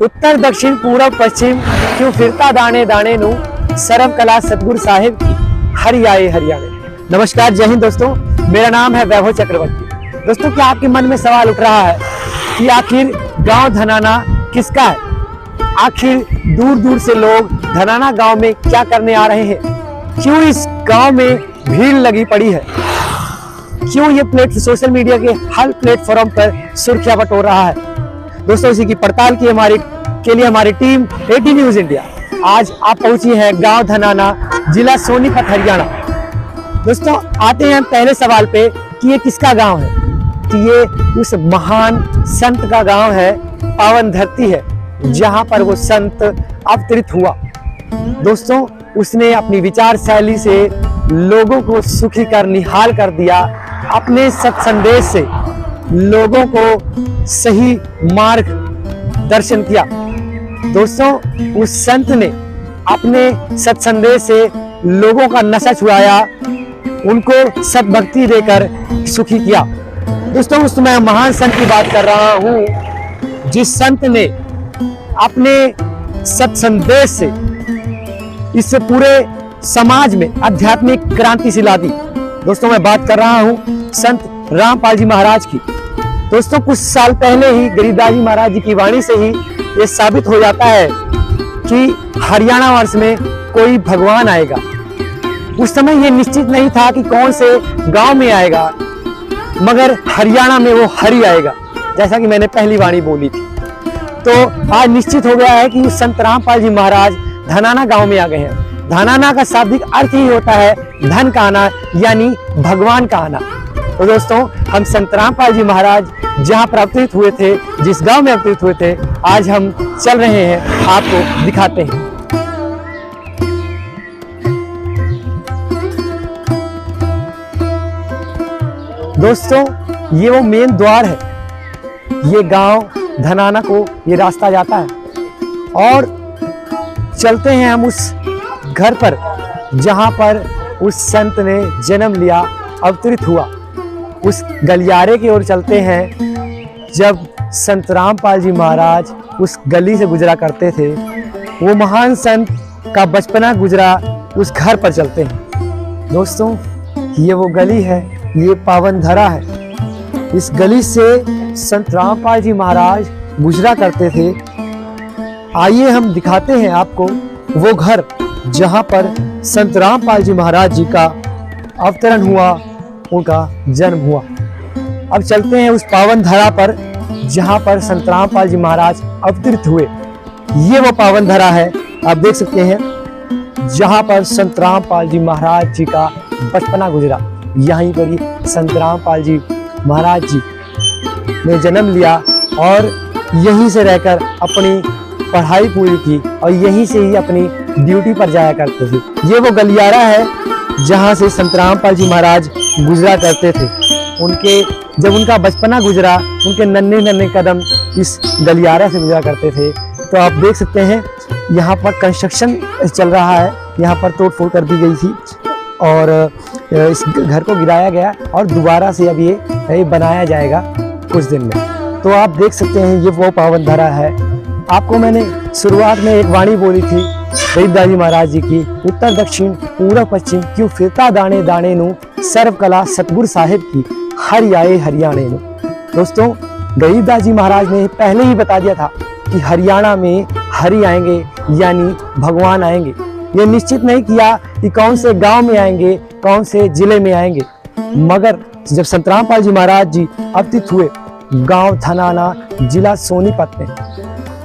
उत्तर दक्षिण पूरब पश्चिम क्यों फिरता दाने दाने नू, सर्व कला सतगुरु साहिब की हरि आए हरियाणे। नमस्कार, जय हिंद दोस्तों, मेरा नाम है वैभव चक्रवर्ती। दोस्तों, क्या आपके मन में सवाल उठ रहा है कि आखिर गांव धनाना किसका है? आखिर दूर दूर से लोग धनाना गांव में क्या करने आ रहे हैं? क्यों इस गांव में भीड़ लगी पड़ी है? क्यों ये सोशल मीडिया के हर प्लेटफॉर्म पर सुर्खियां बटोर रहा है? दोस्तों, इसी की पड़ताल की के लिए हमारी टीम एटी न्यूज इंडिया आज आप पहुंची है गांव धनाना, जिला सोनीपत, हरियाणा। दोस्तों, आते हैं पहले सवाल पे कि ये किसका गांव है? कि ये उस महान संत का गांव है, पावन धरती है, जहां पर वो संत अवतरित हुआ। दोस्तों, उसने अपनी विचार शैली से लोगों को सुखी कर निहाल कर दिया। अपने सत्संदेश से लोगों को सही मार्ग दर्शन किया। दोस्तों, उस संत ने अपने सत्संदेश से लोगों का नशा छुड़ाया, उनको सद्भक्ति देकर सुखी किया। दोस्तों, उस मैं महान संत की बात कर रहा हूं, जिस संत ने अपने सत्संदेश से इस पूरे समाज में आध्यात्मिक क्रांति सी ला दी। दोस्तों, मैं बात कर रहा हूं संत रामपाल जी महाराज की। दोस्तों, कुछ साल पहले ही गरीबदास जी महाराज जी की वाणी से ही ये साबित हो जाता है कि हरियाणा वर्ष में कोई भगवान आएगा। उस समय ये निश्चित नहीं था कि कौन से गांव में आएगा, मगर हरियाणा में वो हरि आएगा, जैसा कि मैंने पहली वाणी बोली थी। तो आज निश्चित हो गया है कि संत रामपाल जी महाराज धनाना गांव में आ गए हैं। धनाना का शाब्दिक अर्थ ही होता है धन का आना, यानी भगवान का आना। तो दोस्तों, हम संत रामपाल जी महाराज जहां पर अवतरित हुए थे, जिस गांव में अवतरित हुए थे, आज हम चल रहे हैं, आपको दिखाते हैं। दोस्तों, ये वो मेन द्वार है। ये गांव धनाना को ये रास्ता जाता है और चलते हैं हम उस घर पर जहां पर उस संत ने जन्म लिया, अवतरित हुआ। उस गलियारे की ओर चलते हैं जब संत रामपाल जी महाराज उस गली से गुजरा करते थे। वो महान संत का बचपना गुजरा उस घर पर चलते हैं। दोस्तों, ये वो गली है, ये पावन धरा है। इस गली से संत रामपाल जी महाराज गुजरा करते थे। आइए हम दिखाते हैं आपको वो घर जहां पर संत रामपाल जी महाराज जी का अवतरण हुआ, उनका जन्म हुआ। अब चलते हैं उस पावन धरा पर जहां पर संत रामपाल जी महाराज अवतरित हुए। ये वो पावन धरा है, आप देख सकते हैं, जहां पर संत रामपाल जी महाराज जी का बचपना गुजरा। यहीं पर ही संत रामपाल जी महाराज जी ने जन्म लिया और यहीं से रहकर अपनी पढ़ाई पूरी की और यहीं से ही अपनी ड्यूटी पर जाया करते थे। ये वो गलियारा है जहां से संत रामपाल जी महाराज गुजरा करते थे। जब उनका बचपना गुजरा, उनके नन्हे नन्हे कदम इस गलियारा से गुजरा करते थे। तो आप देख सकते हैं यहाँ पर कंस्ट्रक्शन चल रहा है, यहाँ पर तोड़ फोड़ कर दी गई थी और इस घर को गिराया गया और दोबारा से अब ये बनाया जाएगा कुछ दिन में। तो आप देख सकते हैं ये वो पावन धरा है। आपको मैंने शुरुआत में एक वाणी बोली थी गरीबदास जी महाराज जी की, उत्तर दक्षिण पूर्व पश्चिम क्यों फिरता दाने दाने नू, सर्व कला सतगुरु साहिब की हरि आए हरियाणे नू। दोस्तों, गरीबदास जी महाराज ने पहले ही बता दिया था कि हरियाणा में हरि आएंगे, यानी भगवान आएंगे। ये निश्चित नहीं किया कि कौन से गांव में आएंगे, कौन से जिले में आएंगे, मगर जब संत रामपाल जी महाराज जी अवतरित हुए गांव धनाना, जिला सोनीपत में।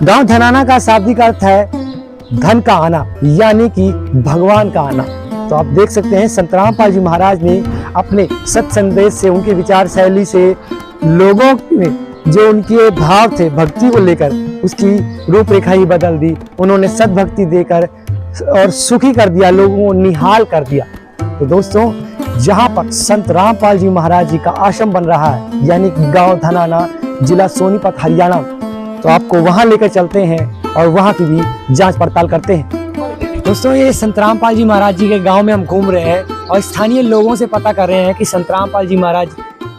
गांव धनाना का शाब्दिक अर्थ है धन का आना, यानी कि भगवान का आना। तो आप देख सकते हैं संत रामपाल जी महाराज ने अपने सत्संदेश से, उनके विचार शैली से लोगों में जो उनके भाव थे भक्ति को लेकर, उसकी रूपरेखा ही बदल दी। उन्होंने सद्भक्ति देकर और सुखी कर दिया, लोगों को निहाल कर दिया। तो दोस्तों, जहां पर संत रामपाल जी महाराज जी का आश्रम बन रहा है, यानी गांव धनाना, जिला सोनीपत, हरियाणा, तो आपको वहां लेकर चलते हैं और वहां की भी जांच पड़ताल करते हैं। दोस्तों, ये संत रामपाल जी महाराज जी के गांव में हम घूम रहे हैं और स्थानीय लोगों से पता कर रहे हैं कि संत रामपाल जी महाराज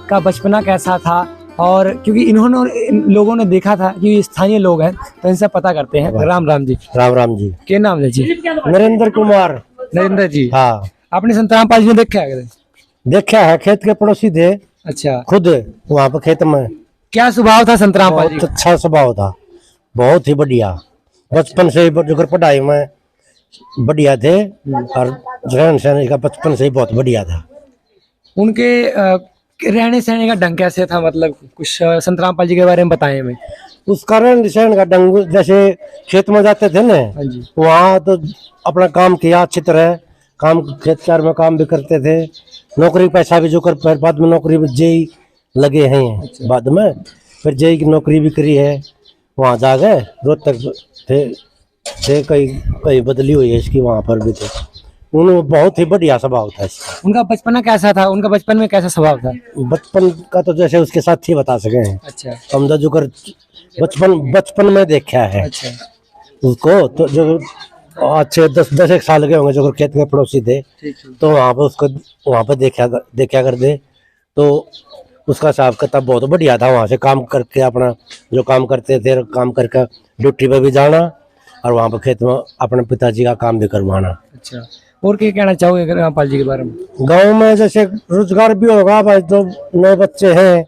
का बचपना कैसा था, और क्योंकि इन लोगों ने देखा था कि ये स्थानीय लोग हैं, तो इनसे पता करते हैं। राम राम जी। राम राम जी। क्या नाम है जी? नरेंद्र कुमार। नरेंद्र जी। हाँ, आपने संतराम पाल जी में देखा है? देखा है, खेत के पड़ोसी थे। अच्छा, खुद वहाँ पर खेत में। क्या स्वभाव था संतराम पाल जी बहुत का? अच्छा स्वभाव था, बहुत ही बढ़िया। बचपन से ही जो पढ़ाई में बढ़िया थे और रहन सहन का बचपन से ही बहुत बढ़िया था। उनके रहने सहने का ढंग कैसे था? मतलब कुछ संतराम पाल जी के बारे में बताएं हमें। उसका रहन सहन का ढंग, जैसे खेत में जाते थे ना, हाँ जी। वहाँ तो अपना काम किया अच्छी तरह, काम खेत चार में काम भी करते थे। नौकरी पैसा भी जो कर, फिर बाद में नौकरी में जेई लगे हैं। अच्छा। बाद में फिर जेई की नौकरी भी करी है, वहाँ जा गए। रोहतक थे कई कई बदली हुई है इसकी, वहाँ पर भी थे। उन्होंने बहुत ही बढ़िया स्वभाव था इसका। उनका बचपना कैसा था? उनका बचपन में कैसा स्वभाव था? बचपन का तो जैसे उसके साथ ही बता सके हैं अच्छा हम, जो कर बचपन में देखा है अच्छा उसको। तो जो अच्छे 10 एक साल के होंगे, जो खेत के पड़ोसी थे, ठीक है। तो वहाँ पर उसको वहाँ पर देखा कर दे, तो उसका हिसाब किताब बहुत बढ़िया था। वहाँ से काम करके अपना जो काम करते थे, काम करके ड्यूटी पे भी जाना और वहाँ पर खेत में अपने पिताजी का काम भी करवाना। अच्छा, और क्या कहना चाहोगे राम पाल जी के बारे में? गांव में जैसे रोजगार भी होगा भाई, जो नए बच्चे हैं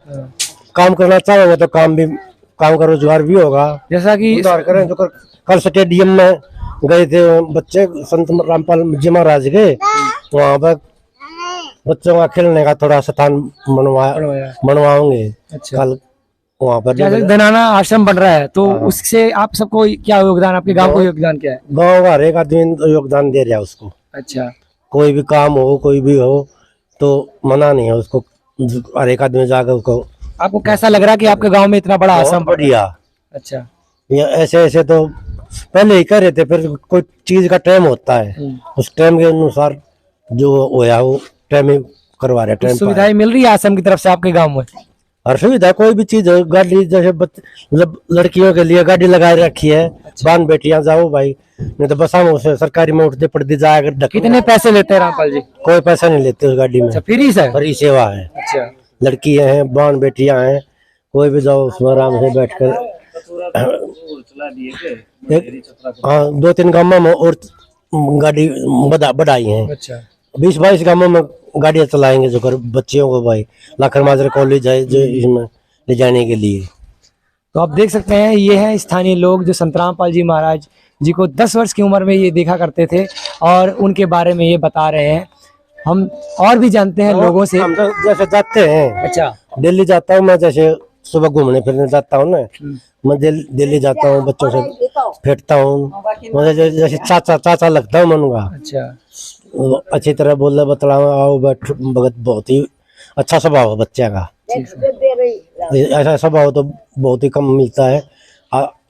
काम करना चाहोगे तो काम का रोजगार भी होगा। जैसा कि उदाहरण करें, जो कल स्टेडियम में गए थे बच्चे संत रामपाल जी महाराज के, वहाँ पर बच्चों का खेलने का थोड़ा स्थान बनवाओगे। अच्छा, कल वहाँ पर जैसे धनाना आश्रम बन रहा है, तो उससे आप सबको क्या योगदान, आपके गांव को योगदान क्या है? गाँव का हर एक आदमी योगदान दे रहा है उसको। अच्छा, कोई भी काम हो, कोई भी हो, तो मना नहीं है उसको। हर एक आदमी जाकर उसको। आपको कैसा लग रहा है कि आपके गांव में इतना बड़ा आश्रम? बढ़िया। अच्छा, ये ऐसे तो पहले ही कर रहे थे, फिर कोई चीज का टाइम होता है, उस टाइम के अनुसार जो होया वो टाइम ही करवा रहे। टाइम सुविधाएं मिल रही है आश्रम की तरफ से आपके गांव में? हर सुविधा, कोई भी चीज हो, गाड़ी जैसे लड़कियों के लिए गाड़ी लगा रखी है। अच्छा। बांध बेटियां जाओ भाई, नहीं तो बसा में उसे सरकारी में उठते पड़ती जाकर। कितने पैसे लेते हैं रामपाल जी? कोई पैसा नहीं लेते उस गाड़ी में। अच्छा, फ्री से? फ्री सेवा है। अच्छा, लड़कियां हैं, बांध बेटियां हैं, कोई भी जाओ उसमें आराम से बैठकर। हाँ, 2-3 गांवों में और गाड़ी बढ़ाई है। अच्छा, 20-22 गांवों में गाड़ियां चलाएंगे जो कर बच्चियों को भाई लाखर माजरा कॉलेज है जो इसमें ले जाने के लिए। तो आप देख सकते हैं, ये है स्थानीय लोग जो संतराम पाल जी महाराज जी को 10 वर्ष की उम्र में ये देखा करते थे और उनके बारे में ये बता रहे हैं। हम और भी जानते हैं लोगों से। हम तो जैसे जाते हैं, अच्छा, दिल्ली जाता हूँ मैं, जैसे सुबह घूमने फिरने जाता हूँ ना, मैं दिल्ली जाता हूँ, बच्चों से फेंटता हूँ, मुझे जैसे चाचा लगता हूँ मन का। अच्छा, अच्छी तरह बोल बतला आओ बैठ भगत, बहुत ही अच्छा स्वभाव है बच्चे का। ऐसा स्वभाव तो बहुत ही कम मिलता है।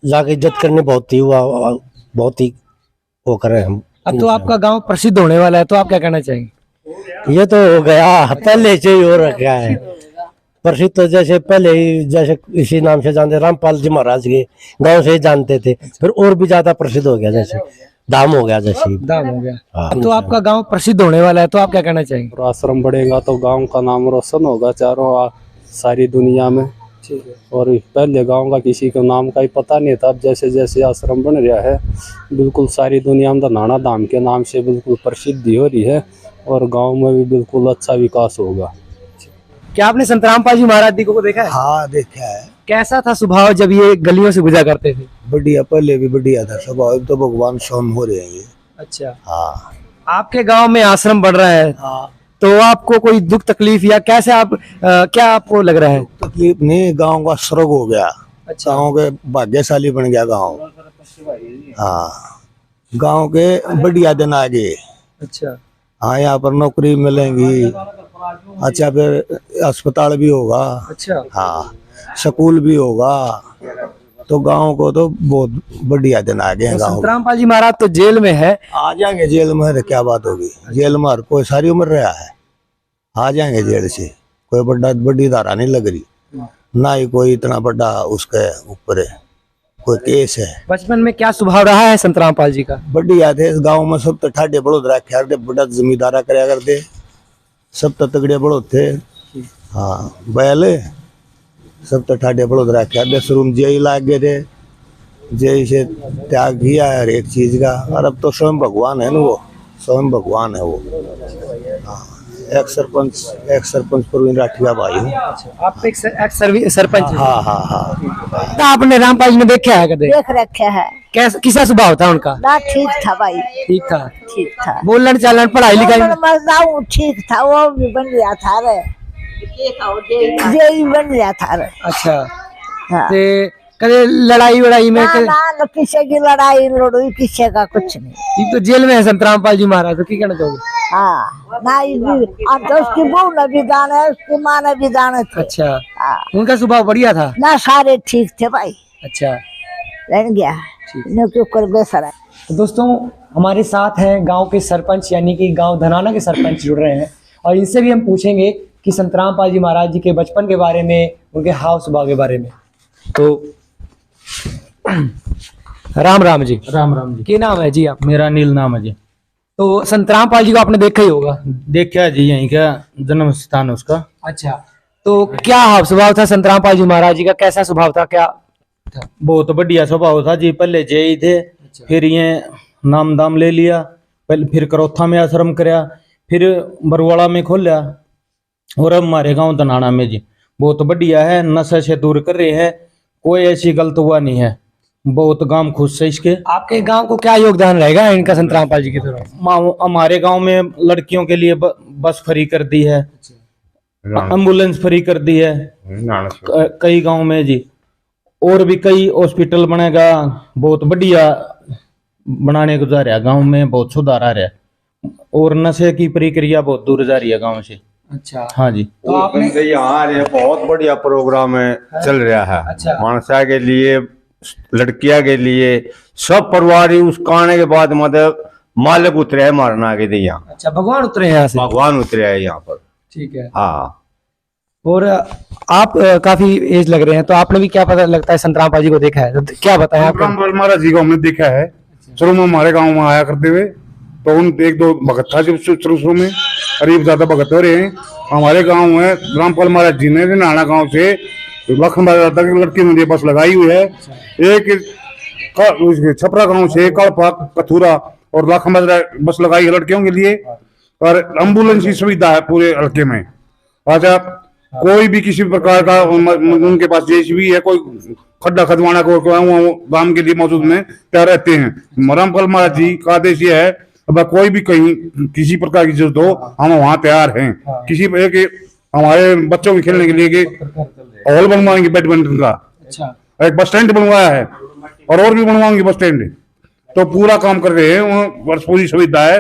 जाके इज्जत करनी बहुत ही वो करें हम। अब तो आपका गांव प्रसिद्ध होने वाला है, तो आप क्या कहना चाहेंगे? ये तो हो गया, पहले से ही हो रखा है प्रसिद्ध। तो जैसे पहले ही जैसे इसी नाम से जानते, रामपाल जी महाराज के गांव से ही जानते थे, फिर और भी ज्यादा प्रसिद्ध हो गया, जैसे दाम हो गया, जैसे दाम हो गया। हाँ। अब तो आपका गांव प्रसिद्ध होने वाला है, तो आप क्या कहना चाहेंगे? और आश्रम बढ़ेगा तो गांव का नाम रोशन होगा सारी दुनिया में। और पहले गांव का किसी को नाम का ही पता नहीं था। अब जैसे जैसे आश्रम बन रहा है, बिल्कुल सारी दुनिया में धनाना धाम के नाम से बिल्कुल प्रसिद्धि हो रही है और गांव में भी बिल्कुल अच्छा विकास होगा। क्या आपने संतराम पाल जी महाराज जी को देखा है? हाँ, देखा है। कैसा था स्वभाव जब ये गलियों से गुजरा करते थे? बढ़िया, पहले भी बढ़िया था स्वभाव। तो भगवान स्वयं हो रहे हैं ये। अच्छा, हाँ आपके गांव में आश्रम बढ़ रहा है, हाँ। तो आपको कोई दुख तकलीफ या कैसे आप क्या आपको लग रहा है? तकलीफ नहीं, गांव का स्वर्ग हो गया। अच्छा, गांव के भाग्यशाली बन गया गांव। हाँ, गांव के बढ़िया दिन आ गए। अच्छा, हाँ, यहाँ पर नौकरी मिलेंगी, अच्छा फिर अस्पताल भी होगा। अच्छा, हाँ, स्कूल भी होगा। तो गांव को तो बहुत बढ़िया दिन आ गए हैं। तो गांव संतराम पाल जी महाराज तो जेल में है। आ जाएंगे जेल में, तो क्या बात होगी। जेल में हर कोई सारी उम्र रहा है, आ जाएंगे जेल से। कोई बड़ी धारा नहीं लग रही, ना ही कोई इतना बड़ा उसके ऊपर है कोई केस है। बचपन में क्या स्वभाव रहा है संतराम पाल जी का? बढ़िया थे। इस गाँव में सब तो ठाडे बड़ोद रखे थे, बड़ा जमींदारा कराया करते, सब तो तगड़े बड़ोद थे। हाँ, बैल सब तो ठाडे बड़ोदरा के अध्यक्ष रूम जेई लाग गए थे, जेई से त्याग किया है हर एक चीज का। और अब तो स्वयं भगवान है ना, वो स्वयं भगवान है वो। हाँ, एक सरपंच प्रवीण राठी का भाई हूँ। आप एक सरपंच हैं। हाँ हाँ हाँ। तो आपने रामपाल जी में देखा है कदे? देख रखे है कैसा किसा स्वभाव था उनका? ना, ठीक था भाई, ठीक था। ठीक था। बोलन चालन पढ़ाई लिखाई में? मजदाऊ ठीक था, वो भी बन गया था रे, जेई बन गया था रे। अच्छा। हाँ। ते कदे लड़ाई वड़ाई में ना ना, किसी की लड़ाई लड़ोई किसी का कुछ नहीं। ये तो जेल में है संत रामपाल जी महाराज, तो क्या कहना चाहोगे? हाँ ना, अब तो उसकी बहू ने भी दान है, उसकी माँ ने भी दान थे। अच्छा, हाँ। उनका स्वभाव बढ़िया था? ना, सारे ठीक थे भाई। अच्छा। रहन गया क्यों कर बेसरा। तो दोस्तों हमारे साथ हैं गांव के सरपंच यानी कि गांव धनाना के सरपंच जुड़ रहे हैं और इनसे भी हम पूछेंगे कि संत रामपाल जी महाराज जी के बचपन के बारे में, उनके हाव स्वभाव के बारे में। तो राम राम जी। राम राम जी। क्या नाम है जी आप? मेरा नील नाम है जी। तो संत रामपाल जी को आपने देखा ही होगा। देखा जी, यहीं का जन्म स्थान उसका। अच्छा, तो क्या हाव स्वभाव था संत रामपाल जी महाराज जी का? कैसा स्वभाव था, क्या था? बहुत बढ़िया स्वभाव था जी। पहले जय थे, फिर ये नाम दाम ले लिया, पहले फिर करोथा में आश्रम कराया, फिर बरवाड़ा में खोला और अब हमारे गांव धनाना में जी। बहुत बढ़िया है, नशे से दूर कर रहे हैं, कोई ऐसी गलत हुआ नहीं है, बहुत गांव खुश है इसके। आपके गांव को क्या योगदान रहेगा इनका संत रामपाल जी की तरफ? हमारे गांव में लड़कियों के लिए बस फ्री कर दी है, एम्बुलेंस फ्री कर दी है कई गांव में जी, और भी कई हॉस्पिटल बनेगा। बहुत बढ़िया बनाने को जा रहा है, गांव में बहुत सुधार आ रहा है और नशे की प्रक्रिया बहुत दूर जा रही है गांव से। अच्छा। हाँ जी। तो आपने यहाँ बहुत बढ़िया प्रोग्राम है चल रहा है। अच्छा। मानसा के लिए, लड़कियां के लिए, सब परिवार ही उसका आने के बाद मतलब मालिक उतरे है मारना के लिए यहाँ। अच्छा, भगवान उतरे हैं यहाँ से? भगवान उतरे है यहाँ पर। ठीक है। हाँ। और आप काफी एज लग रहे हैं, तो आपने भी क्या पता लगता है संत रामपाल जी को देखा है, तो क्या बताएं आप? रामपाल महाराज जी को हमने देखा है, शुरू में हमारे गांव में आया करते हुए, तो उन एक दो भगत था जब शुरू में, करीब ज्यादा भगत हो रहे हैं हमारे गांव में। रामपाल महाराज जी ने नाना गांव से लखन बाजार तक लड़की ने बस लगाई हुई है। एक छपरा गांव से कड़पा, कथुरा और लखन बाजार बस लगाई है लड़कियों के लिए, और एम्बुलेंस की सुविधा है पूरे हल्के में। अच्छा, कोई भी किसी प्रकार का उनके पास जेसीबी है, कोई खड्डा खदवाना को गांव के लिए मौजूद में तैयार रहते हैं। रामपाल महाराज जी का आदेश ये है, अब कोई भी कहीं किसी प्रकार की जरूरत हो हम वहाँ तैयार हैं। किसी एक हमारे बच्चों के खेलने के लिए हॉल बनवाएंगे बैडमिंटन का। अच्छा। एक बस स्टैंड बनवाया है और भी बनवाएंगे बस स्टैंड, तो पूरा काम कर रहे हैं, पूरी सुविधा है।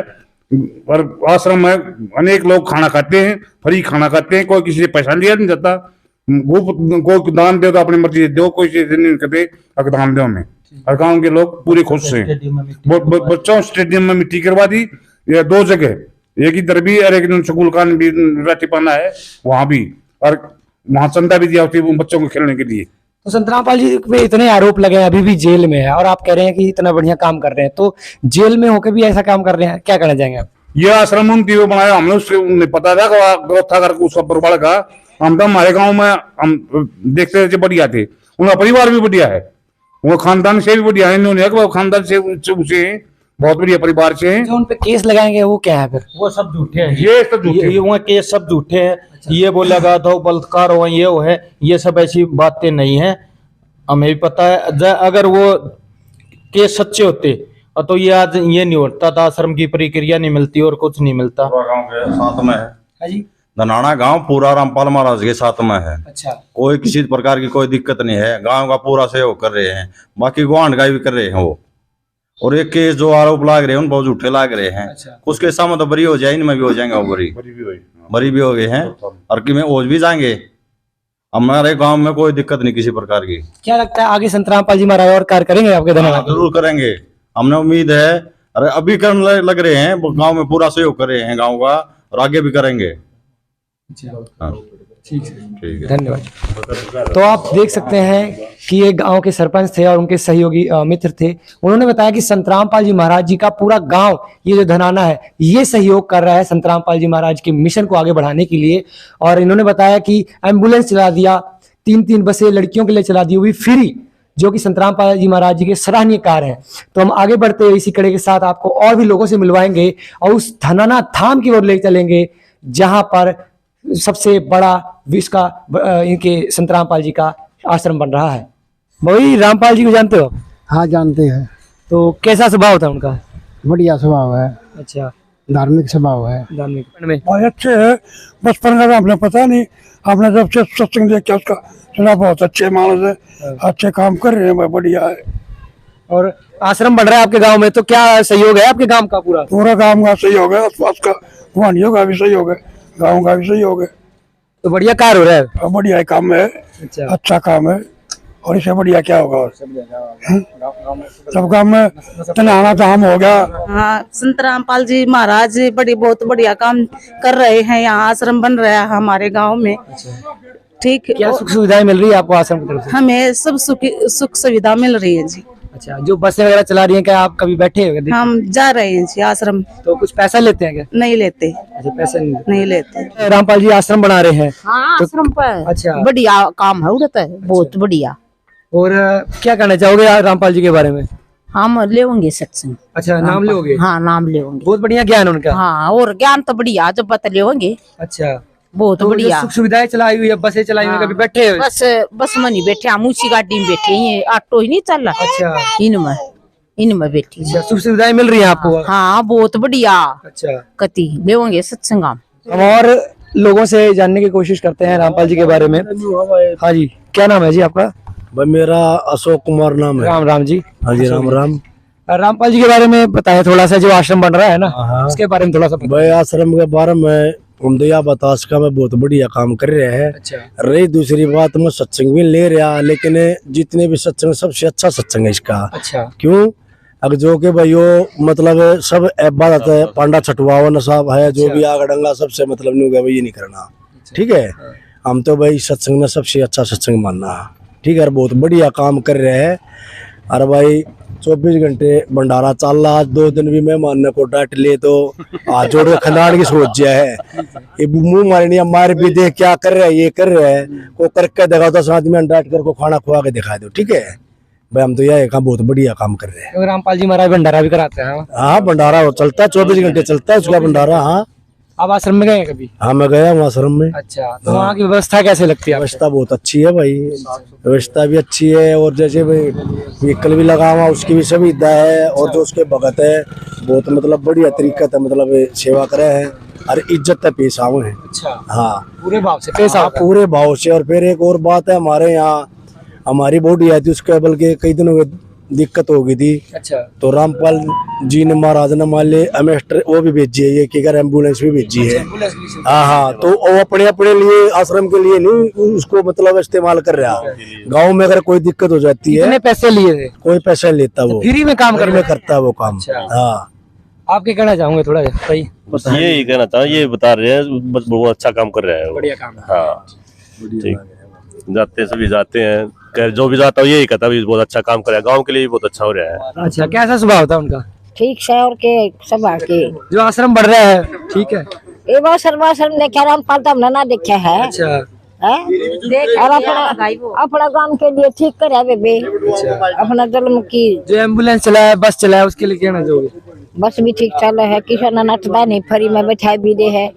और आश्रम में अनेक लोग खाना खाते हैं, फ्री खाना खाते हैं, कोई किसी से पैसा लिया नहीं जाता। कोई दान दे तो अपनी मर्जी से दो, कोई चीज नहीं कहते दान दो हमें। और गाँव के लोग पूरे खुश हैं। बच्चों स्टेडियम में मिट्टी करवा दी, ये 2 जगह, एक इधर भी और एक स्कूल का भी राठी पाना है वहां भी, और वहां चंदा भी दिया होती है बच्चों को खेलने के लिए। तो संत रामपाल जी पे इतने आरोप लगे हैं, अभी भी जेल में है, और आप कह रहे हैं कि इतना बढ़िया काम कर रहे हैं, तो जेल में होकर भी ऐसा काम कर रहे हैं, क्या कहना चाहेंगे आप? ये आश्रम हम तीनों बनाया हमने, उसके पता था व्यवस्था करके उसका बरबाड़ का। हम तो हमारे गाँव में हम देखते थे बढ़िया थे, उनका परिवार भी बढ़िया है, वो खानदान से भी बढ़िया है। इन्होंने खानदान से बहुत बढ़िया परिवार से हैं। जो उन पे केस लगाएंगे वो क्या है फिर? वो सब झूठे हैं, ये सब झूठे ये वहाँ केस सब झूठे हैं। ये बोलेगा तो बलात्कार हो, ये हो है, ये सब ऐसी बातें नहीं है, हमें भी पता है। अगर वो केस सच्चे होते तो ये आज ये नहीं होता था, आश्रम की प्रक्रिया नहीं मिलती और कुछ नहीं मिलता। गाँव के साथ में है हाँ जी। धनाना गांव पूरा रामपाल महाराज के साथ में है। अच्छा। कोई किसी प्रकार की कोई दिक्कत नहीं है, गांव का पूरा सहयोग कर रहे हैं। बाकी गुआंढ का भी कर रहे हैं वो, और एक केस जो आरोप लाग रहे हैं उन बहुत झूठे लाग रहे हैं। अच्छा। उसके सामने तो बरी हो जाए, इनमें भी हो जाएंगे, वो बरी भी हो गए हैं और कि में ओझ भी जाएंगे। हमारे गांव में कोई दिक्कत नहीं किसी प्रकार की। क्या लगता है आगे संत रामपाल जी महाराज और कार्य करेंगे आपके धनाना? जरूर करेंगे, हमने उम्मीद है, अरे अभी करने लग रहे हैं, गांव में पूरा सहयोग कर रहे हैं गांव का, और आगे भी करेंगे। हाँ। ठीक है, ठीक है, धन्यवाद। तो आप देख सकते हैं कि ये गांव के सरपंच थे और उनके सहयोगी मित्र थे। उन्होंने बताया कि संत रामपाल जी महाराज जी का पूरा गांव, ये जो धनाना है, ये सहयोग कर रहा है संत रामपाल जी महाराज के मिशन को आगे बढ़ाने के लिए। और इन्होंने बताया कि एम्बुलेंस चला दिया, 3-3 बसें लड़कियों के लिए चला दी, हुई फ्री, जो कि संतराम पाल जी महाराज जी के सराहनीय कार्य है। तो हम आगे बढ़ते हुए इसी कड़े के साथ आपको और भी लोगों से मिलवाएंगे और उस धनाना धाम की ओर ले चलेंगे, जहां पर सबसे बड़ा विश्व का इनके संतराम पाल जी का आश्रम बन रहा है। वही रामपाल जी को जानते हो? हाँ जानते हैं। तो कैसा स्वभाव था उनका? बढ़िया स्वभाव है। अच्छा, धार्मिक स्वभाव है। धार्मिक में बहुत अच्छे है। बचपन का हमने पता नहीं, आपने जब से सत्संग देखा उसका सुना, बहुत अच्छे मानस है, अच्छे काम कर रहे हैं, बढ़िया है। और आश्रम बन रहा है आपके गांव में, तो क्या सहयोग है आपके गांव का? पूरा गांव का सहयोग है, आसपास का गुआनियों का भी सहयोग है, गाँव का भी सहयोग है। तो बढ़िया कार्य हो रहा है। बढ़िया काम है। अच्छा काम है, और इससे बढ़िया क्या होगा? और सब काम में तनाना धाम हो गया। हाँ, संत रामपाल जी महाराज बहुत बढ़िया काम कर रहे हैं। यहाँ आश्रम बन रहा है हमारे गांव में। ठीक, क्या सुख सुविधाएं मिल रही है आपको आश्रम की तरफ से? हमें सब सुख सुविधा मिल रही है जी। अच्छा, जो बसें वगैरह चला रही हैं, क्या आप कभी बैठे हो? हम जा रहे हैं जी आश्रम। तो कुछ पैसा लेते हैं क्या? नहीं लेते। अच्छा, पैसे नहीं लेते। रामपाल जी आश्रम बना रहे हैं। हाँ, आश्रम पर अच्छा, बढ़िया काम है, उड़ता है बहुत बढ़िया। और क्या कहना चाहोगे रामपाल जी के बारे में? हम लेंगे सत्संग। अच्छा, नाम लोगे? हाँ, नाम लेंगे। बहुत बढ़िया ज्ञान उनका। हाँ, और ज्ञान तो बढ़िया, जो पता लेंगे। अच्छा, बहुत तो बढ़िया। सुख सुविधाएं चलाई हुई है, बसें चलाई हुई, कभी बैठे हो? बस में नहीं बैठे, हम ऊंची गाड़ी में बैठे, ये ऑटो ही नहीं चल रहा। अच्छा, इनमें बैठी। अच्छा, सुख सुविधाएं मिल रही है आपको? हाँ, बहुत बढ़िया। अच्छा, कति लेंगे सत्संग। हम और लोगों से जानने की कोशिश करते हैं रामपाल जी के बारे में। हाँ जी, क्या नाम है जी आपका? भाई मेरा अशोक कुमार नाम है। राम राम जी। हाँ जी, राम राम। रामपाल जी के बारे में बताया थोड़ा सा, जो आश्रम बन रहा है ना, उसके बारे में थोड़ा सा। भाई आश्रम के बारे में उमदिया बतास का में बहुत बढ़िया काम कर रहे हैं। अच्छा, रही दूसरी बात में सत्संग भी ले रहा, लेकिन जितने भी सत्संग सबसे अच्छा सत्संग है इसका। अच्छा, क्यों? अगर जो के भाई मतलब सब बात है, पांडा छटवावन साहब है, जो भी आग डंगा सबसे मतलब नहीं होगा भाई, ये नहीं करना। ठीक है, हम तो भाई सत्संग में सबसे अच्छा सत्संग मानना। ठीक है, बहुत बढ़िया काम कर रहे हैं। अरे भाई 24 घंटे भंडारा चल रहा। आज 2 दिन भी मेहमान ने को डांट ले तो हाथ जोड़ के खंडाड़ की सोच है। ये मुंह मारनी मार भी दे, क्या कर रहे हैं, ये कर रहे हैं, को करके दिखाओ, 10 आदमी डांट कर को खाना खुआ के दिखा दो। ठीक है भाई, हम तो यह काम बहुत बढ़िया काम कर रहे हैं। रामपाल जी महाराज भंडारा भी कराते हैं? हाँ, भंडारा चलता है, 24 घंटे चलता है उसका भंडारा। हाँ, आप आश्रम में गए कभी? हाँ, मैं गया हूँ आश्रम में। अच्छा, तो वहाँ की व्यवस्था कैसे लगती है? व्यवस्था बहुत अच्छी है भाई, व्यवस्था भी अच्छी है, और जैसे भाई व्हीकल भी लगा हुआ उसकी भी सुविधा है, और जो उसके भगत है बहुत मतलब बढ़िया तरीका से मतलब सेवा करे हैं और इज्जत से पेश आवे हैं। अच्छा, हाँ, पूरे भाव से पेश आओ। पूरे भाव से। और फिर एक और बात है, हमारे यहाँ हमारी बॉडी आई थी, उसके बल्कि कई दिनों में दिक्कत हो गई थी। अच्छा, तो रामपाल जी ने महाराज ने मान ले एमेस्टर वो भी भेजी है, ये कि एम्बुलेंस भी भेजी है। हाँ हाँ, तो वो अपने अपने लिए आश्रम के लिए नहीं उसको मतलब इस्तेमाल कर रहा है। गांव में अगर कोई दिक्कत हो जाती है, कितने पैसे लिए थे? कोई पैसा नहीं लेता, वो फ्री में काम करता है वो काम। हाँ, आप क्या कहना चाहोगे थोड़ा भाई? बस यही कहना था, ये बता रहे हैं, बस बहुत अच्छा काम कर रहे हैं। बढ़िया काम। हाँ, ठीक, जाते सभी जाते हैं, जो भी जाता है यही कहता है बहुत अच्छा काम कर रहा है, गांव के लिए भी बहुत अच्छा हो रहा है। अच्छा, कैसा स्वभाव था उनका? ठीक से, और के सब आके जो आश्रम बढ़ रहा है, ठीक है। ये बार सर्वाश्रम देखा, रामपाल तो हमने ना देखा है। अच्छा, और अपना काम के लिए ठीक करे बेबे। अपना जन्म की जो एम्बुलेंस चलाया, बस चलाया, उसके लिए कहना चाहोगे? बस भी ठीक चल है, किसी ने नटदा नहीं, फ्री में बैठा भी दे है,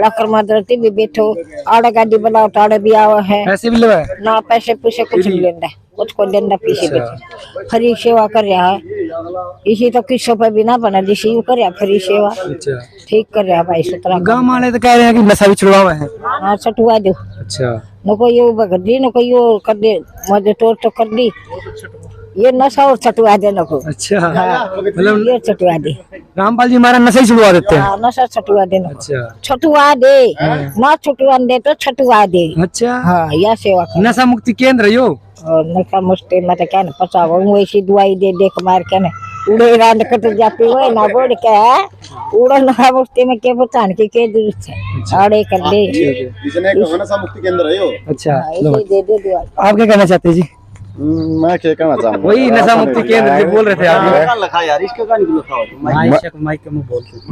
लाकर मदरती भी बैठो, आड़े गाड़ी बनाओ तो आड़े भी आओ है। पैसे भी लगाए ना? पैसे पूछे कुछ नहीं लेना, उसको लेना पीछे बैठे फ्री सेवा कर रहा है। इसी तो किसों पे भी ना बना, जिसी कर रहा फ्री सेवा। अच्छा, ठीक कर रहा भाई सुतरा। गाँव वाले तो कह रहे हैं कि नशा भी छुड़वा हुआ है। हाँ, सटुआ दो। अच्छा, न कोई यो बगड़ दी, न कोई यो कर दे, मजे तोड़ तो कर दी, ये नशा और छटुआ दे न को। अच्छा, मतलब ये छटुआ दे। रामपाल जी हमारा नशा ही छुड़वा देते हैं? हाँ, नशा छटुआ दे। अच्छा, छटुआ दे, ना छटुआ दे तो छटुआ दे। अच्छा, हाँ, यह सेवा कर। नशा मुक्ति केंद्र यो? और नशा मुक्ति में तो क्या ना पचावा, वैसी दवाई दे देख मार के ना उड़े रांड कट जाती हुए ना बोल के उड़ा नशा मुक्ति में के बचान के दुरुस्त है, आड़े कर दे। नशा मुक्ति केंद्र है यो। अच्छा, दे दे दवाई। आप क्या कहना चाहते हैं जी? मैं क्या कहना चाहूंगा, वही नशा मुक्ति केंद्र जो बोल रहे थे आप।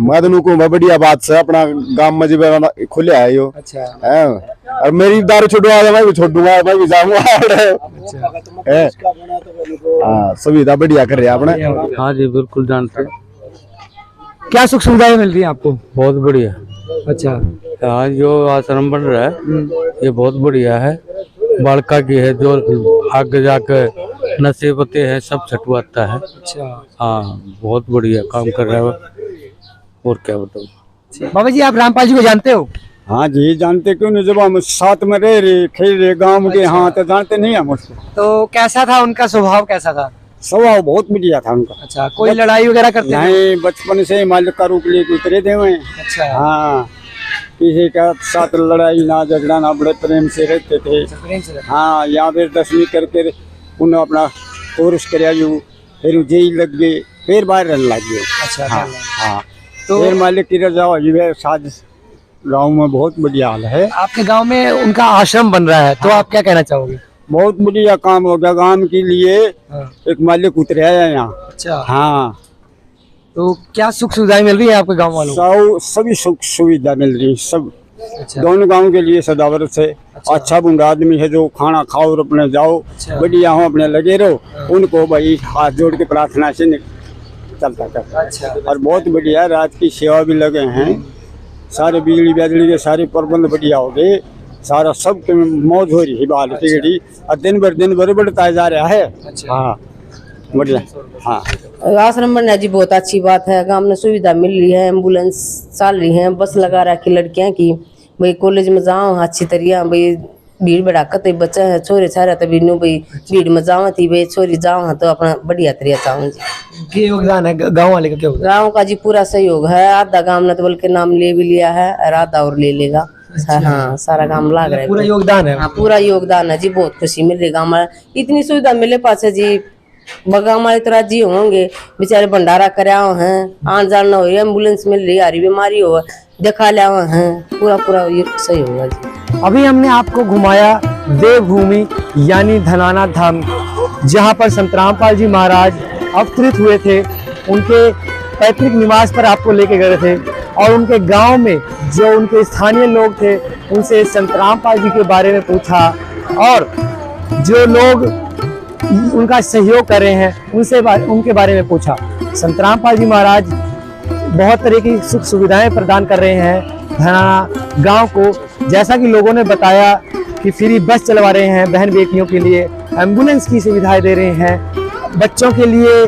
मैं तो नुको बढ़िया बात से अपना गांव में जब खुले है यो। अच्छा है और मेरी दारू छुड़वा मैं भी छोड़ूंगा, मैं भी जाऊंगा। हाँ सुविधा बढ़िया कर रहे आपने। हाँ जी बिल्कुल जानते हैं। क्या सुख सुविधाएं मिल रही है आपको? बहुत बढ़िया। अच्छा हाँ जो आश्रम बन रहा है ये बहुत बढ़िया है। बालका की है जो आगे जाकर नशे पते हैं सब छटवाता है। अच्छा हाँ बहुत बढ़िया काम कर रहा है। और क्या बताऊँ। बाबा जी आप रामपाल जी को जानते हो? हाँ जी जानते क्यों नहीं, जब हम साथ में रह रहे खेल रहे गांव के। हाँ तो जानते नहीं हम उसको। तो कैसा था उनका स्वभाव, कैसा था? स्वभाव बहुत बढ़िया था उनका। अच्छा कोई लड़ाई वगैरह करते थे? नहीं बचपन से मालिक का रूप लेके उतरे थे वहीं। अच्छा हाँ किसी का साथ लड़ाई ना झगड़ा ना, बड़े प्रेम से रहते थे। प्रेम से रहते। हाँ यहाँ फिर 10वीं करके उन्हें अपना कोर्स कराया, फिर जेई लग गए, फिर बाहर रहने लग गए। अच्छा हाँ हाँ तो फिर मालिक की रजा हुई है। साथ गाँव में बहुत बढ़िया हाल है। आपके गांव में उनका आश्रम बन रहा है तो आप क्या कहना चाहोगे? बहुत बढ़िया काम हो गया गांव के लिए। एक मालिक उतरे है यहाँ। अच्छा हाँ तो क्या सुख सुविधाएं मिल रही है आपके गांव वालों को? सभी सुख सुविधा मिल रही सब। अच्छा दोनों गांव के लिए सदावर से। अच्छा बुंदा आदमी है जो खाना खाओ और अपने जाओ। बढ़िया हो अपने लगे रहो। उनको भाई हाथ जोड़ के प्रार्थना से चलता करता। अच्छा और बहुत बढ़िया रात की सेवा भी लगे हैं। सारे बिजली बिजली के सारे प्रबंध बढ़िया हो गए। सारा सब मौज हो रही है बाल की घड़ी। और दिन भर बढ़ता जा रहा है। हाँ बढ़िया। हाँ आश्रम बनना जी बहुत अच्छी बात है। गांव में सुविधा मिल रही है, एम्बुलेंस चल रही है, बस लगा रखी लड़कियां की। भाई कॉलेज में जाओ अच्छी तरह, भाई भीड़ भड़ाकत है, बच्चे हैं छोरे छारे तभी नु भाई भीड़ में जाओ थी, भाई छोरी जाओ तो अपना बढ़िया तरह जाओ जी। क्या योगदान है गाँव वाले का? क्या गाँव का जी पूरा सहयोग है। आधा गाँव ने तो बल्कि नाम ले भी लिया है और आधा और ले लेगा। हाँ सारा काम लाग रहा है, पूरा योगदान है। हाँ पूरा योगदान है जी। बहुत खुशी मिल रही गाँव में, इतनी सुविधा मिले पास जी। बगाम वाले तो राजी होंगे, बेचारे भंडारा कराया हैं, आन जान हो, एम्बुलेंस मिल रही, हरी बीमारी हो दिखा लिया हैं, पूरा पूरा ये सही होगा जी। अभी हमने आपको घुमाया देवभूमि यानी धनाना धाम, जहां पर संत रामपाल जी महाराज अवतरित हुए थे। उनके पैतृक निवास पर आपको लेके गए थे और उनके गांव में जो उनके स्थानीय लोग थे उनसे संत रामपाल जी के बारे में पूछा और जो लोग उनका सहयोग कर रहे हैं उनके बारे में पूछा। संत रामपाल जी महाराज बहुत तरह की सुख सुविधाएं प्रदान कर रहे हैं धनाना गांव को। जैसा कि लोगों ने बताया कि फ्री बस चलवा रहे हैं बहन बेटियों के लिए, एम्बुलेंस की सुविधाएं दे रहे हैं, बच्चों के लिए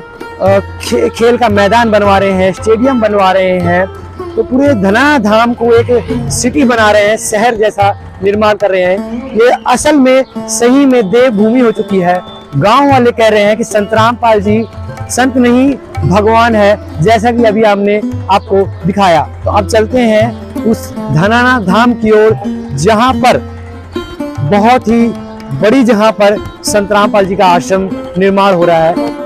खेल का मैदान बनवा रहे हैं, स्टेडियम बनवा रहे हैं। तो पूरे धनाना धाम को एक सिटी बना रहे हैं, शहर जैसा निर्माण कर रहे हैं। ये असल में सही में देवभूमि हो चुकी है। गांव वाले कह रहे हैं कि संत रामपाल जी संत नहीं भगवान है, जैसा कि अभी हमने आपको दिखाया। तो अब चलते हैं उस धनाना धाम की ओर, जहां पर बहुत ही बड़ी जहां पर संत रामपाल जी का आश्रम निर्माण हो रहा है।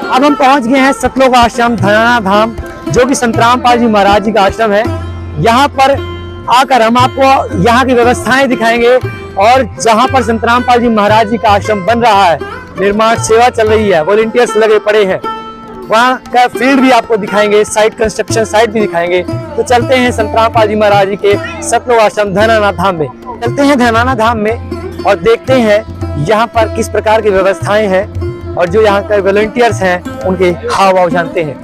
अब हम पहुंच गए हैं सतलोक आश्रम धनाना धाम, जो कि संत रामपाल जी महाराज जी का आश्रम है। यहाँ पर आकर हम आपको यहाँ की व्यवस्थाएं दिखाएंगे और जहाँ पर संत रामपाल जी महाराज जी का आश्रम बन रहा है, निर्माण सेवा चल रही है, वॉलंटियर्स लगे पड़े हैं, वहाँ का फील्ड भी आपको दिखाएंगे, साइट कंस्ट्रक्शन साइट भी दिखाएंगे। तो चलते हैं संत रामपाल जी महाराज जी के सतलोक आश्रम धनाना धाम में। चलते हैं धनाना धाम में और देखते हैं यहाँ पर किस प्रकार की व्यवस्थाएं हैं और जो यहाँ के वॉलंटियर्स हैं उनके हाव भाव जानते हैं।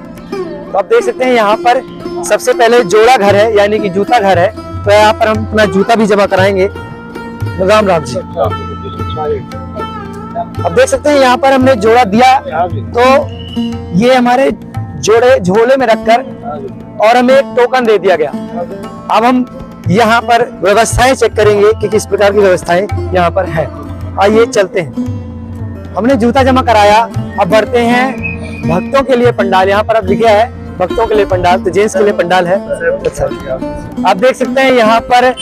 तो आप देख सकते हैं यहाँ पर सबसे पहले जोड़ा घर है, यानी कि जूता घर है। तो यहाँ पर हम अपना जूता भी जमा कराएंगे। राम राम जी। अब देख सकते हैं यहाँ पर हमने जोड़ा दिया, तो ये हमारे जोड़े झोले में रखकर और हमें एक टोकन दे दिया गया। अब हम यहाँ पर व्यवस्थाएं चेक करेंगे कि किस प्रकार की व्यवस्थाएं यहाँ पर है। आइए चलते हैं। हमने जूता जमा कराया, अब बढ़ते हैं भक्तों के लिए पंडाल। यहाँ पर अब लिखा है भक्तों के लिए पंडाल, तो जेंट्स के लिए पंडाल है। अच्छा, आप देख सकते हैं यहाँ पर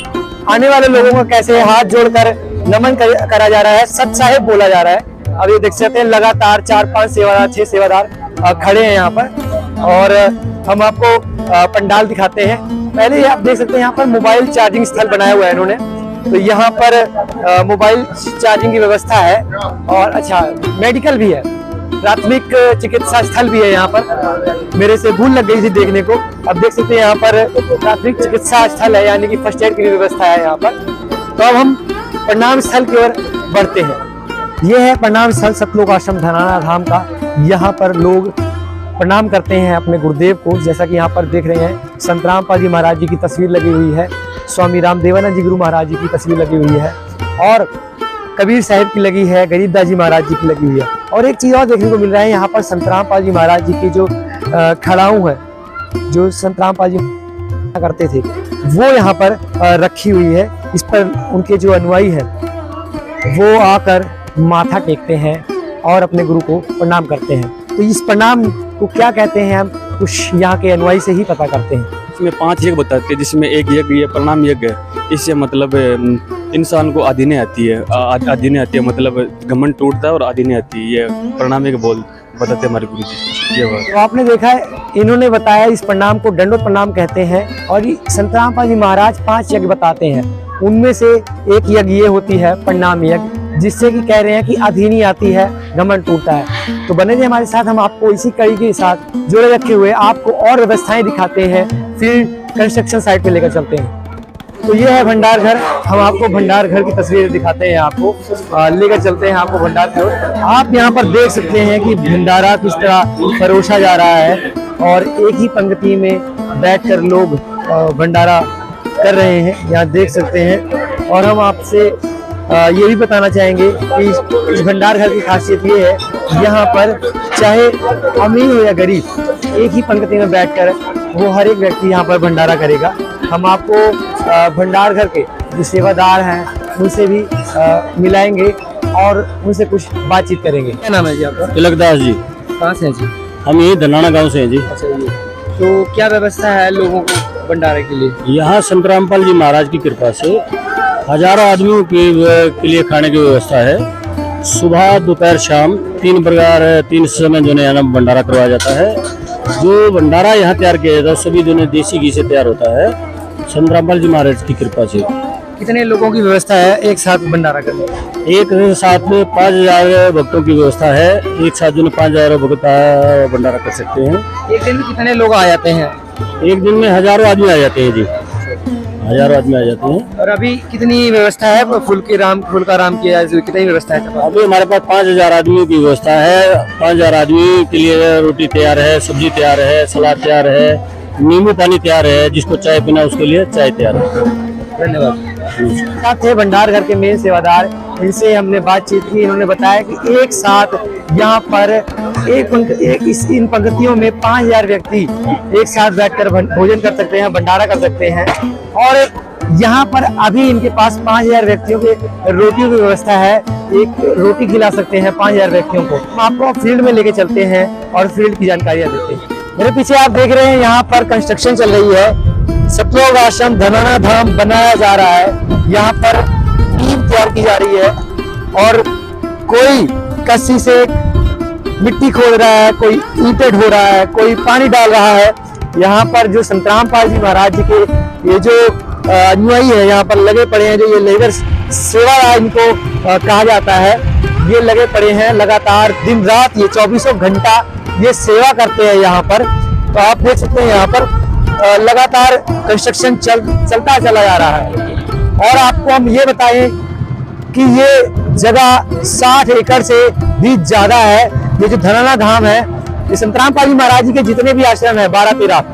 आने वाले लोगों को कैसे हाथ जोड़कर नमन करा जा रहा है, सत साहिब बोला जा रहा है। अब ये देख सकते हैं लगातार 4-5 सेवादार 6 सेवादार खड़े हैं यहाँ पर, और हम आपको पंडाल दिखाते हैं। पहले आप देख सकते हैं यहाँ पर मोबाइल चार्जिंग स्थल बनाया हुआ है इन्होंने, तो यहाँ पर मोबाइल चार्जिंग की व्यवस्था है, और अच्छा मेडिकल भी है, प्राथमिक चिकित्सा स्थल भी है यहाँ पर। मेरे से भूल लग गई थी देखने को। अब देख सकते हैं यहाँ पर प्राथमिक चिकित्सा स्थल है, यानी कि फर्स्ट एड की भी व्यवस्था है यहाँ पर। तो अब हम प्रणाम स्थल की ओर बढ़ते हैं। ये है प्रणाम स्थल सतलोक आश्रम धनाना धाम का। यहाँ पर लोग प्रणाम करते हैं अपने गुरुदेव को। जैसा कि यहाँ पर देख रहे हैं संत रामपाल जी महाराज जी की तस्वीर लगी हुई है, स्वामी रामदेवानंद जी गुरु महाराज जी की तस्वीर लगी हुई है, और कबीर साहिब की लगी है, गरीबदास जी महाराज जी की लगी हुई है। और एक चीज और देखने को मिल रहा है, यहाँ पर संत रामपाल जी महाराज जी की जो खड़ाऊ है, जो संत रामपाल जी करते थे, वो यहाँ पर रखी हुई है। इस पर उनके जो अनुयायी है वो आकर माथा टेकते हैं और अपने गुरु को प्रणाम करते हैं। तो इस प्रणाम को क्या कहते हैं हम कुछ यहाँ के अनुयायी से ही पता करते हैं। इसमें 5 यज्ञ बताते हैं, जिसमें एक यज्ञ ये प्रणाम यज्ञ है। इससे मतलब इंसान को आदि नहीं आती है, आदि नहीं आती है, मतलब घमंड टूटता है और आदि नहीं आती है। ये प्रणाम यज्ञ बोल बताते हैं हमारे गुरु जी। ये बात तो आपने देखा है, इन्होंने बताया इस प्रणाम को दंडोत प्रणाम कहते हैं। और संत रामपाल जी महाराज 5 यज्ञ बताते हैं, उनमें से एक यज्ञ ये होती है प्रणाम यज्ञ, जिससे कि कह रहे हैं कि आधी नहीं आती है, घमंड टूटता है। तो बने रहिए हमारे साथ, हम आपको इसी कड़ी के साथ जोड़े रखे हुए आपको और व्यवस्थाएं दिखाते हैं, फिर कंस्ट्रक्शन साइट पे लेकर चलते हैं। तो ये है भंडार घर, हम आपको भंडार घर की तस्वीर दिखाते हैं, आपको लेकर चलते हैं आपको भंडार की ओर। आप यहाँ पर देख सकते हैं कि भंडारा किस तरह परोसा जा रहा है, और एक ही पंक्ति में बैठकर लोग भंडारा कर रहे हैं, यहाँ देख सकते हैं। और हम आपसे ये भी बताना चाहेंगे कि इस भंडार घर की खासियत ये है, यहाँ पर चाहे अमीर हो या गरीब, एक ही पंक्ति में बैठकर वो हर एक व्यक्ति यहाँ पर भंडारा करेगा। हम आपको भंडार घर के जो सेवादार हैं उनसे भी मिलाएंगे और उनसे कुछ बातचीत करेंगे। क्या नाम है जी आपका? तिलकदास जी। कहाँ से हैं जी? हम यही धनाना गांव से हैं जी। अच्छा जी, तो क्या व्यवस्था है लोगों को भंडारे के लिए? यहाँ संत रामपाल जी महाराज की कृपा से हजारों आदमियों के लिए खाने की व्यवस्था है। सुबह दोपहर शाम 3 समय जो है भंडारा करवाया जाता है। जो भंडारा यहाँ तैयार किया जाता है सभी जो देसी घी से तैयार होता है, संत रामपाल जी महाराज की कृपा से। कितने लोगों की व्यवस्था है एक साथ भंडारा करने? एक साथ में 5000 भक्तों की व्यवस्था है। एक साथ जो 5000 भक्त भंडारा कर सकते हैं। एक दिन में कितने लोग आ जाते हैं? एक दिन में हजारों आदमी आ जाते हैं जी, हजारों आदमी आ जाते हैं। और अभी कितनी व्यवस्था है फुल का राम की कितनी व्यवस्था है? अभी हमारे पास 5000 आदमियों की व्यवस्था है। 5000 आदमी के लिए रोटी तैयार है, सब्जी तैयार है, सलाद तैयार है, नींबू पानी तैयार है, जिसको चाय पीना उसके लिए चाय तैयार है। धन्यवाद। साथ थे भंडार घर के मेन सेवादार, इनसे हमने बातचीत की। इन्होंने बताया कि एक साथ यहाँ पर इन पंक्तियों में 5000 व्यक्ति एक साथ बैठकर भोजन कर सकते हैं, भंडारा कर सकते हैं। और यहाँ पर अभी इनके पास 5000 व्यक्तियों के रोटियों की व्यवस्था है, एक रोटी खिला सकते हैं 5000 व्यक्तियों को। हम आपको फील्ड में लेके चलते हैं और फील्ड की जानकारियाँ देते हैं। मेरे पीछे आप देख रहे हैं यहाँ पर कंस्ट्रक्शन चल रही है। सतलोक आश्रम धनाना धाम बनाया जा रहा है। यहाँ पर नींव तैयार की जा रही है और कोई कस्सी से मिट्टी खोद रहा है, कोई ईंटें ढो रहा है, कोई पानी डाल रहा है। यहाँ पर जो संत रामपाल जी महाराज जी के ये जो अनुयायी है यहाँ पर लगे पड़े हैं, जो ये लेबर सेवा इनको कहा जाता है, ये लगे पड़े हैं लगातार दिन रात, ये 24 घंटा ये सेवा करते हैं यहाँ पर। तो आप देख सकते हैं यहाँ पर लगातार कंस्ट्रक्शन चलता चला जा रहा है। और आपको हम ये बताएं कि ये जगह 60 एकड़ से भी ज्यादा है। ये जो धनाना धाम है, ये संत रामपाल जी महाराज जी के जितने भी आश्रम है 12-13,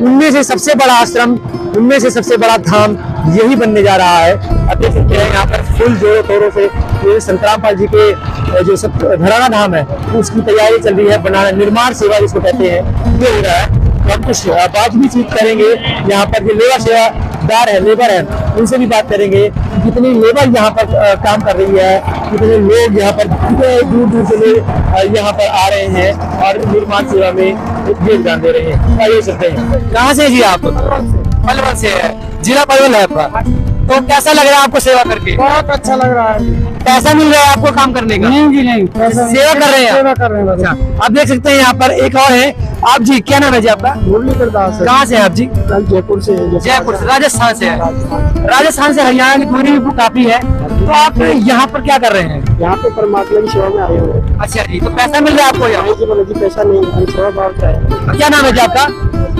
उनमें से सबसे बड़ा आश्रम, उनमें से सबसे बड़ा धाम यही बनने जा रहा है। अब देख सकते हैं यहाँ पर फुल जोरों तोरों से ये संत रामपाल जी के जो धनाना धाम है उसकी तैयारी चल रही है, बनाना निर्माण सेवा जिसको कहते हैं, ये हो रहा है। हम कुछ बात भी चीत करेंगे यहाँ पर जो लेबर सेवा दार है, लेबर है, उनसे भी बात करेंगे कितनी लेबर यहाँ पर काम कर रही है, कितने लोग यहाँ पर कितने दूर दूर से लोग यहाँ पर आ रहे हैं और निर्माण सेवा में योगदान दे रहे हैं। आइए चलते हैं। कहाँ से जी आप? पलवल से है, जिला पलवल है आपका। तो कैसा लग रहा है आपको सेवा करके? बहुत अच्छा लग रहा है। पैसा मिल रहा है आपको काम करने का? नहीं, सेवा कर रहे हैं, सेवा कर रहे हैं। अच्छा, आप देख सकते हैं यहाँ पर एक और है। आप जी क्या नाम है जी आपका? मुरलीधर दास। कहाँ से हैं आप जी? जयपुर से। जयपुर से, राजस्थान से है। राजस्थान से हरियाणा की दूरी भी काफी है। तो आप यहाँ पर क्या कर रहे हैं? यहाँ पे परमात्मा की सेवा में आए हुए हैं। अच्छा जी, तो पैसा मिल रहा है आपको यहाँ? जी पैसा नहीं, सेवा भाव का है। क्या नाम है जी आपका?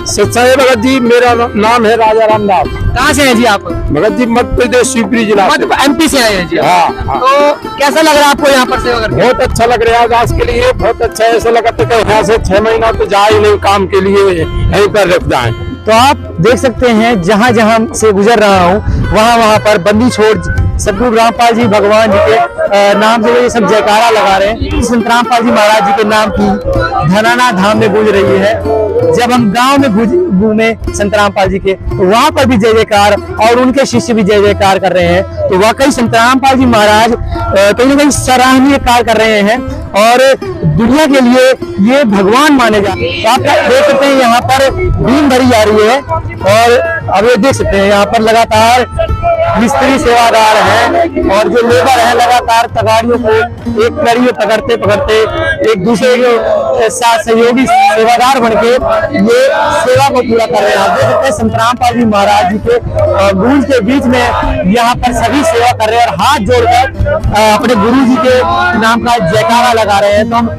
सच्चाई भगत जी, मेरा नाम है राजा रामदास। कहाँ से हैं जी आप? भगत जी मध्य प्रदेश शिवपुरी जिला से। MP से आए हैं जी? हाँ। तो कैसा लग रहा है आपको यहाँ पर सेवा करके? बहुत अच्छा लग रहा है। आज के लिए बहुत अच्छा, ऐसा लगा था कि यहाँ से 6 महीना तो जा ही नहीं काम के लिए, यहीं पर रुक जाए। तो आप देख सकते हैं जहाँ जहाँ से गुजर रहा हूँ वहाँ पर बंदी छोड़ सतगुरु रामपाल जी भगवान जी के नाम से ये सब जयकारा लगा रहे हैं। संत रामपाल जी महाराज जी के नाम की धनाना धाम में गूंज रही है। जब हम गांव में घूमे संत रामपाल जी के तो वहां पर भी जय जयकार और उनके शिष्य भी जय जयकार कर रहे हैं। तो वाकई संत रामपाल जी महाराज कहीं ना कहीं सराहनीय कार्य कर रहे हैं और दुनिया के लिए ये भगवान माने जाते हैं। तो आप देख सकते हैं यहाँ पर भीड़ भरी जा रही है और अब ये देख सकते हैं यहाँ पर लगातार मिस्त्री सेवादार हैं और जो लेबर है लगातार तगाड़ियों को एक कड़ी में पकड़ते पकड़ते एक दूसरे के साथ सहयोगी सेवादार बनके ये सेवा को पूरा कर रहे हैं। आप देख सकते हैं संत रामपाल जी महाराज जी के गूंज के बीच में यहाँ पर सभी सेवा कर रहे हैं और हाथ जोड़कर अपने गुरु जी के नाम का जयकारा लगा रहे हैं। तो हम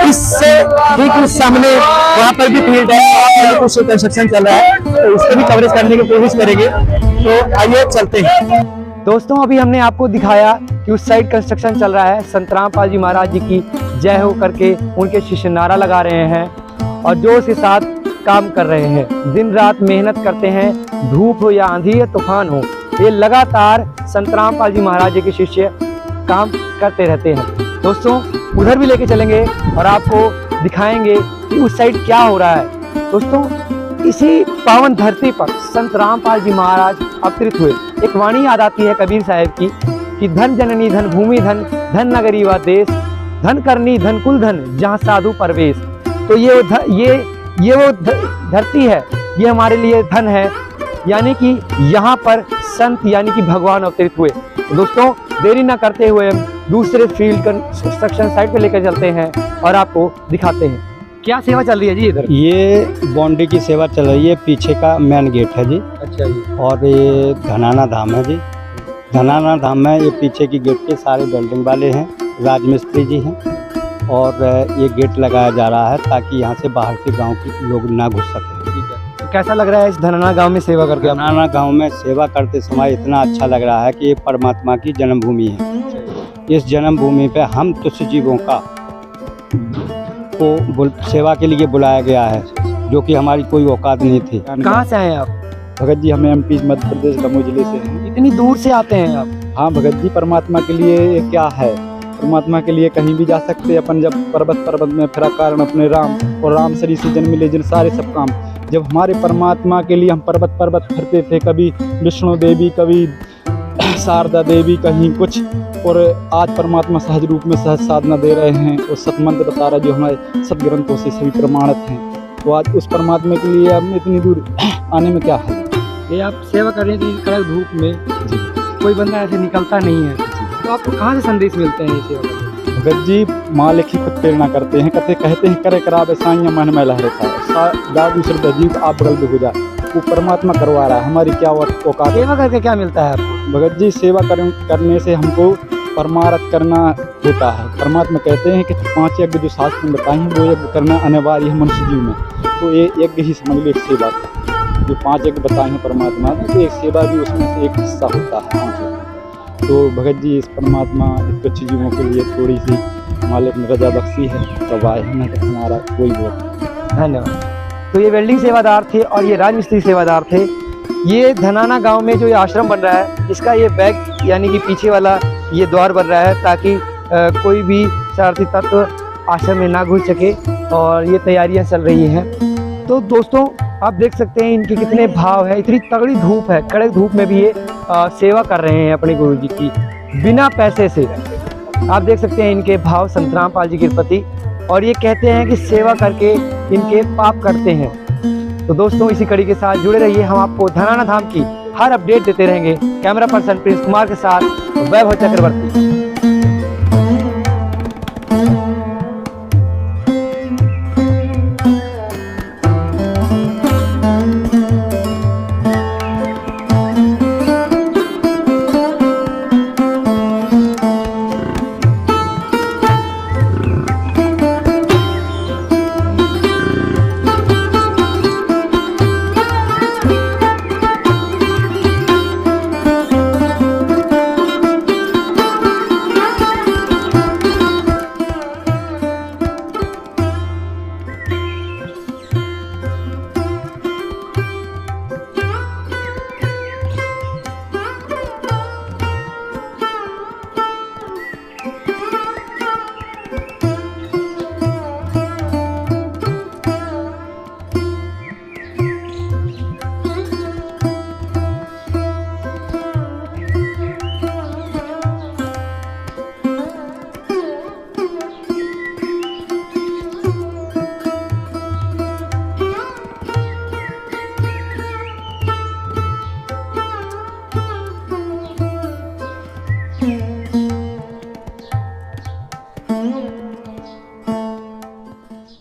इससे ठीक उस सामने वहाँ पर भी फील्ड है, वहाँ पर कुछ कंस्ट्रक्शन चल रहा है तो उसको भी कवरेज करने की कोशिश करेंगे। तो आइए चलते हैं। दोस्तों अभी हमने आपको दिखाया कि उस साइड कंस्ट्रक्शन चल रहा है। संत रामपाल जी महाराज जी की जय हो करके उनके शिष्य नारा लगा रहे हैं और जोश के साथ काम कर रहे हैं। दिन रात मेहनत करते हैं, धूप हो या आंधी या तूफान हो, ये लगातार संत रामपाल जी महाराज जी के शिष्य काम करते रहते हैं। दोस्तों उधर भी लेके चलेंगे और आपको दिखाएंगे कि उस साइड क्या हो रहा है। दोस्तों इसी पावन धरती पर संत रामपाल जी महाराज अवतरित हुए। एक वाणी याद आती है कबीर साहब की कि धन जननी धन भूमि धन, धन नगरी व देश, धन करनी धन कुल धन, जहाँ साधु परवेश। तो ये वो धरती है, ये हमारे लिए धन है, यानी कि यहाँ पर संत यानी कि भगवान अवतरित हुए। दोस्तों देरी ना करते हुए हम दूसरे फील्ड कंस्ट्रक्शन साइट पे लेकर चलते हैं और आपको दिखाते हैं क्या सेवा चल रही है जी इधर। ये बाउंड्री की सेवा चल रही है, पीछे का मेन गेट है जी। अच्छा जी। और ये धनाना धाम है जी। धनाना धाम में ये पीछे की गेट के सारे बिल्डिंग वाले हैं, राजमिस्त्री जी हैं और ये गेट लगाया जा रहा है ताकि यहाँ से बाहर के गांव के लोग ना घुस सकें। कैसा लग रहा है इस धनाना गांव में सेवा करके? धनाना गांव में सेवा करते समय इतना अच्छा लग रहा है कि ये परमात्मा की जन्मभूमि है। इस जन्मभूमि पे हम तुच्छ जीवों का को सेवा के लिए बुलाया गया है, जो कि हमारी कोई औकात नहीं थी। कहाँ से आए आप? भगत जी हमें MP मध्य प्रदेश दमोह जिले से हैं। इतनी दूर से आते हैं आप? हाँ भगत जी, परमात्मा के लिए ये क्या है, परमात्मा के लिए कहीं भी जा सकते हैं अपन। जब पर्वत में फिरा कारण अपने राम और राम शरीर से जन्म ले जिन सारे सब काम, जब हमारे परमात्मा के लिए हम पर्वत फिरते थे, कभी विष्णु देवी, कभी शारदा देवी, कहीं कुछ, और आज परमात्मा सहज रूप में सहज साधना दे रहे हैं और सतमंत्र बता रहा है जो हमारे सदग्रंथों से सभी प्रमाणित हैं। तो आज उस परमात्मा के लिए हम इतनी दूर आने में क्या है। ये आप सेवा कर रहे हैं कड़क धूप में, कोई बंदा ऐसे निकलता नहीं है, तो आपको कहाँ से संदेश मिलते हैं ये सेवा? भगत जी मालिक ही खुद प्रेरणा करते हैं, कहते हैं करे करावे साइया मन में लहरता है, दादू श्रद्धा जीव आप बगल में हो जाए, वो परमात्मा करवा रहा है। हमारी क्या औकात। सेवा करके क्या मिलता है आपको? भगत जी सेवा करने से हमको परमार्थ करना होता है। परमात्मा कहते हैं कि 5 यज्ञ जो शास्त्र में बताए हैं वो यज्ञ करना अनिवार्य है मनुष्य जीव में। तो ये यज्ञ ही समझ लो एक सेवा का, जो 5 यज्ञ बताए हैं परमात्मा ने, तो एक सेवा भी उसमें से एक हिस्सा होता है। तो भगत जी इस परमात्मा तुच्छ जीवों के लिए थोड़ी सी मालिक ने रजा बख्शी है, करवाए हैं, तो हमारा कोई बहुत धन्यवाद। तो ये वेल्डिंग सेवादार थे और ये राजमिस्त्री सेवादार थे। ये धनाना गांव में जो ये आश्रम बन रहा है, इसका ये बैक यानी कि पीछे वाला ये द्वार बन रहा है ताकि कोई भी शरारती तत्व आश्रम में ना घुस सके, और ये तैयारियां चल रही हैं। तो दोस्तों आप देख सकते हैं इनके कितने भाव है, इतनी तगड़ी धूप है, कड़क धूप में भी ये सेवा कर रहे हैं अपने गुरु जी की बिना पैसे से। आप देख सकते हैं इनके भाव संत रामपाल जी के प्रति, और ये कहते हैं कि सेवा करके इनके पाप करते हैं। तो दोस्तों इसी कड़ी के साथ जुड़े रहिए, हम आपको धनाना धाम की हर अपडेट देते रहेंगे। कैमरा पर्सन प्रिंस कुमार के साथ वैभव चक्रवर्ती।